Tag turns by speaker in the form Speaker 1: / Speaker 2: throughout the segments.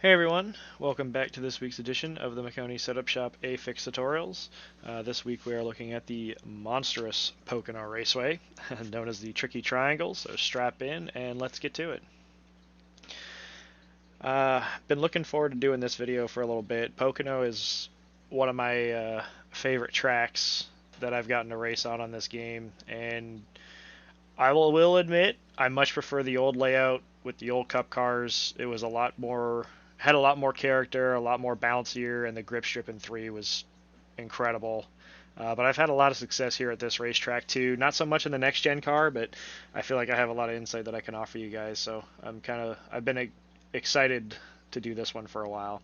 Speaker 1: Hey everyone, welcome back to this week's edition of the Maconi Setup Shop A-Fix Tutorials. This week we are looking at the monstrous Pocono Raceway, known as the Tricky Triangle, so strap in and let's get to it. Been looking forward to doing this video for a little bit. Pocono is one of my favorite tracks that I've gotten to race on this game, and I will admit I much prefer the old layout with the old Cup cars. It was had a lot more character, a lot more bouncier, and the grip strip in 3 was incredible. But I've had a lot of success here at this racetrack too. Not so much in the next gen car, but I feel like I have a lot of insight that I can offer you guys. So I've been excited to do this one for a while.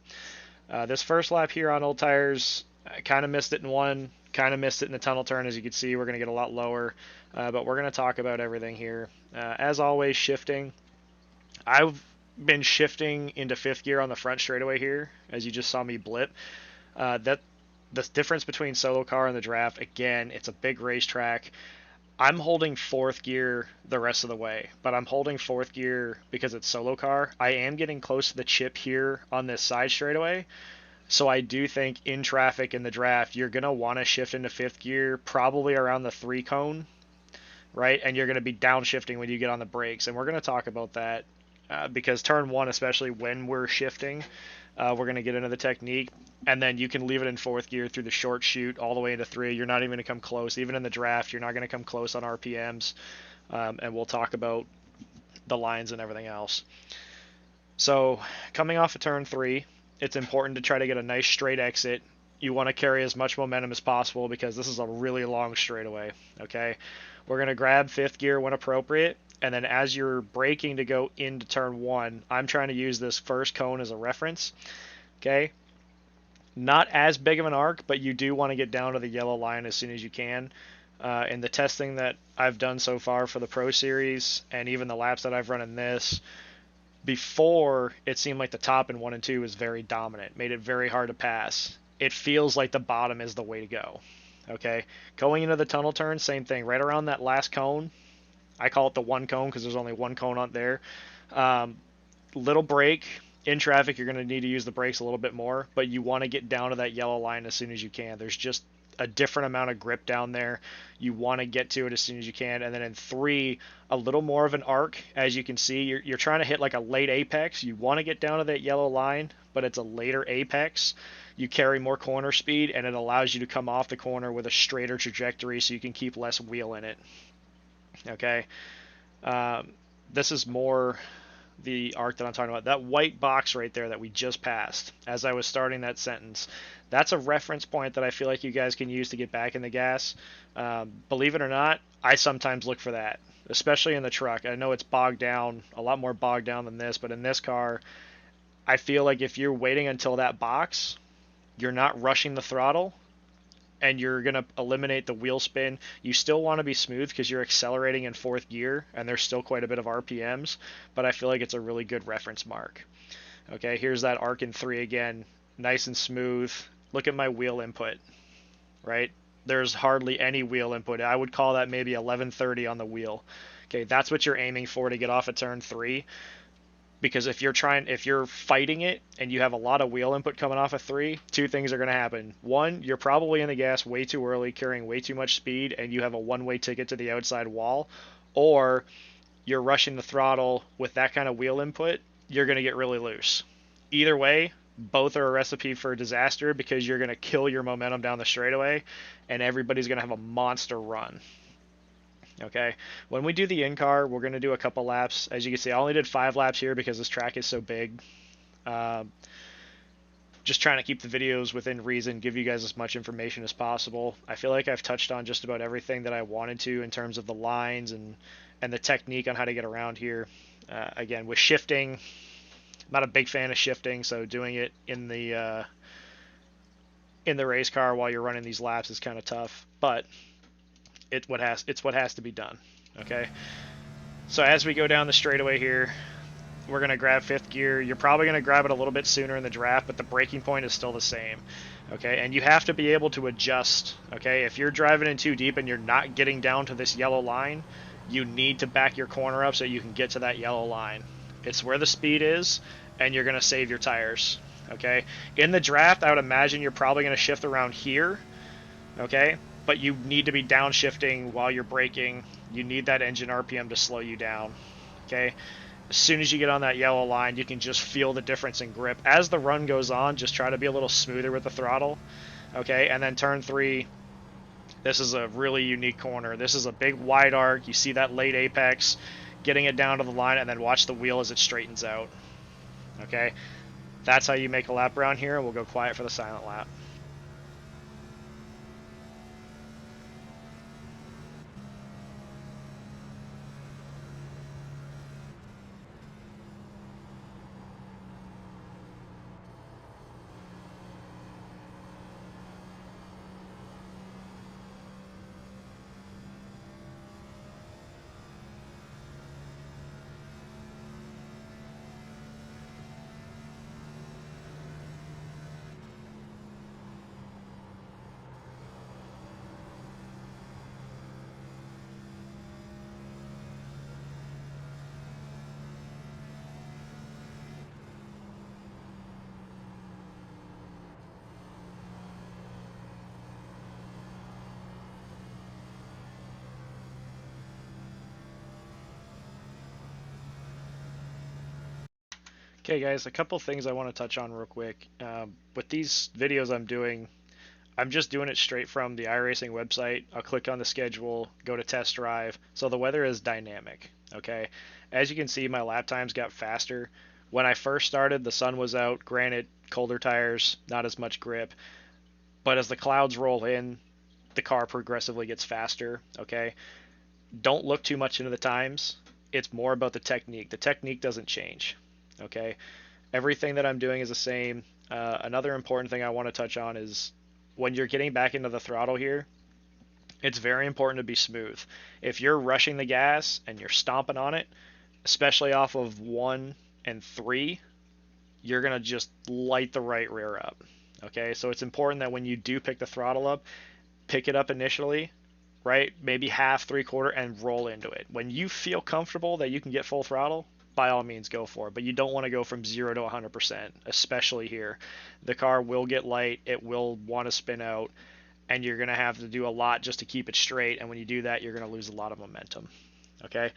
Speaker 1: This first lap here on old tires, I kind of missed it in one, kind of missed it in the tunnel turn. As you can see, we're going to get a lot lower, but we're going to talk about everything here. As always, shifting. I've been shifting into 5th gear on the front straightaway here, as you just saw me blip. That the difference between solo car and the draft, again, it's a big racetrack. I'm holding 4th gear the rest of the way, but I'm holding 4th gear because it's solo car. I am getting close to the chip here on this side straightaway, so I do think in traffic in the draft, you're going to want to shift into 5th gear, probably around the 3 cone, right? And you're going to be downshifting when you get on the brakes, and we're going to talk about that because turn 1, especially when we're shifting, we're going to get into the technique, and then you can leave it in 4th gear through the short shoot all the way into 3. You're not even going to come close. Even in the draft, you're not going to come close on RPMs, and we'll talk about the lines and everything else. So coming off of turn 3, it's important to try to get a nice straight exit. You want to carry as much momentum as possible because this is a really long straightaway, okay? We're going to grab 5th gear when appropriate, and then as you're braking to go into turn 1, I'm trying to use this first cone as a reference, okay? Not as big of an arc, but you do want to get down to the yellow line as soon as you can. In the testing that I've done so far for the Pro Series, and even the laps that I've run in this, before it seemed like the top in 1 and 2 was very dominant, made it very hard to pass. It feels like the bottom is the way to go. Okay, going into the tunnel turn, same thing. Right around that last cone, I call it the 1 cone because there's only 1 cone on there. Little brake. In traffic, you're going to need to use the brakes a little bit more, but you want to get down to that yellow line as soon as you can. There's just a different amount of grip down there. You want to get to it as soon as you can. And then in 3, a little more of an arc. As you can see, you're trying to hit like a late apex. You want to get down to that yellow line, but it's a later apex. You carry more corner speed, and it allows you to come off the corner with a straighter trajectory so you can keep less wheel in it. Okay, this is more the arc that I'm talking about. That white box right there that we just passed as I was starting that sentence, that's a reference point that I feel like you guys can use to get back in the gas. Believe it or not, I sometimes look for that, especially in the truck. I know it's bogged down, a lot more bogged down than this, but in this car, I feel like if you're waiting until that box, you're not rushing the throttle, and you're going to eliminate the wheel spin. You still want to be smooth because you're accelerating in 4th gear, and there's still quite a bit of RPMs, but I feel like it's a really good reference mark. Okay, here's that arc in 3 again, nice and smooth. Look at my wheel input, right? There's hardly any wheel input. I would call that maybe 1130 on the wheel. Okay, that's what you're aiming for to get off at turn 3. Because if you're fighting it and you have a lot of wheel input coming off of 3, 2 things are going to happen. 1, you're probably in the gas way too early, carrying way too much speed, and you have a one-way ticket to the outside wall. Or you're rushing the throttle with that kind of wheel input, you're going to get really loose. Either way, both are a recipe for disaster because you're going to kill your momentum down the straightaway, and everybody's going to have a monster run. Okay, when we do the in-car, we're going to do a couple laps. As you can see, I only did 5 laps here because this track is so big. Just trying to keep the videos within reason, give you guys as much information as possible. I feel like I've touched on just about everything that I wanted to in terms of the lines and the technique on how to get around here. Again, with shifting, I'm not a big fan of shifting, so doing it in the race car while you're running these laps is kind of tough, but it's what has to be done. Okay, so as we go down the straightaway here, we're going to grab 5th gear. You're probably going to grab it a little bit sooner in the draft, but the braking point is still the same. Okay, and you have to be able to adjust. Okay, if you're driving in too deep and you're not getting down to this yellow line, you need to back your corner up so you can get to that yellow line. It's where the speed is, and you're going to save your tires. Okay. In the draft, I would imagine you're probably going to shift around here. Okay. But you need to be downshifting while you're braking. You need that engine RPM to slow you down. Okay. As soon as you get on that yellow line, you can just feel the difference in grip. As the run goes on, just try to be a little smoother with the throttle. Okay. And then turn 3, this is a really unique corner. This is a big wide arc. You see that late apex, getting it down to the line, and then watch the wheel as it straightens out. Okay, that's how you make a lap around here. We'll go quiet for the silent lap. Okay, guys, a couple things I want to touch on real quick. With these videos I'm doing, I'm just doing it straight from the iRacing website. I'll click on the schedule, go to test drive. So the weather is dynamic. Okay, as you can see, my lap times got faster. When I first started, the sun was out. Granted, colder tires, not as much grip. But as the clouds roll in, the car progressively gets faster. Okay, don't look too much into the times. It's more about the technique. The technique doesn't change. Okay, everything that I'm doing is the same. Another important thing I want to touch on is when you're getting back into the throttle here, it's very important to be smooth. If you're rushing the gas and you're stomping on it, especially off of 1 and 3, you're going to just light the right rear up. Okay, so it's important that when you do pick the throttle up, pick it up initially, right? Maybe half, 3/4, and roll into it. When you feel comfortable that you can get full throttle, by all means go for it. But you don't want to go from 0 to 100%, especially here. The car will get light, it will want to spin out, and you're going to have to do a lot just to keep it straight. And when you do that, you're going to lose a lot of momentum. Okay,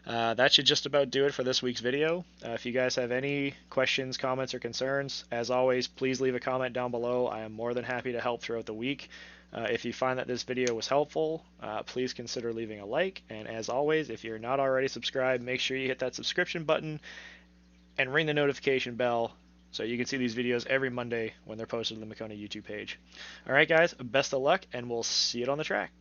Speaker 1: that should just about do it for this week's video. If you guys have any questions, comments, or concerns, as always, please leave a comment down below. I am more than happy to help throughout the week. If you find that this video was helpful, please consider leaving a like. And as always, if you're not already subscribed, make sure you hit that subscription button and ring the notification bell so you can see these videos every Monday when they're posted to the Maconi YouTube page. All right, guys, best of luck, and we'll see you on the track.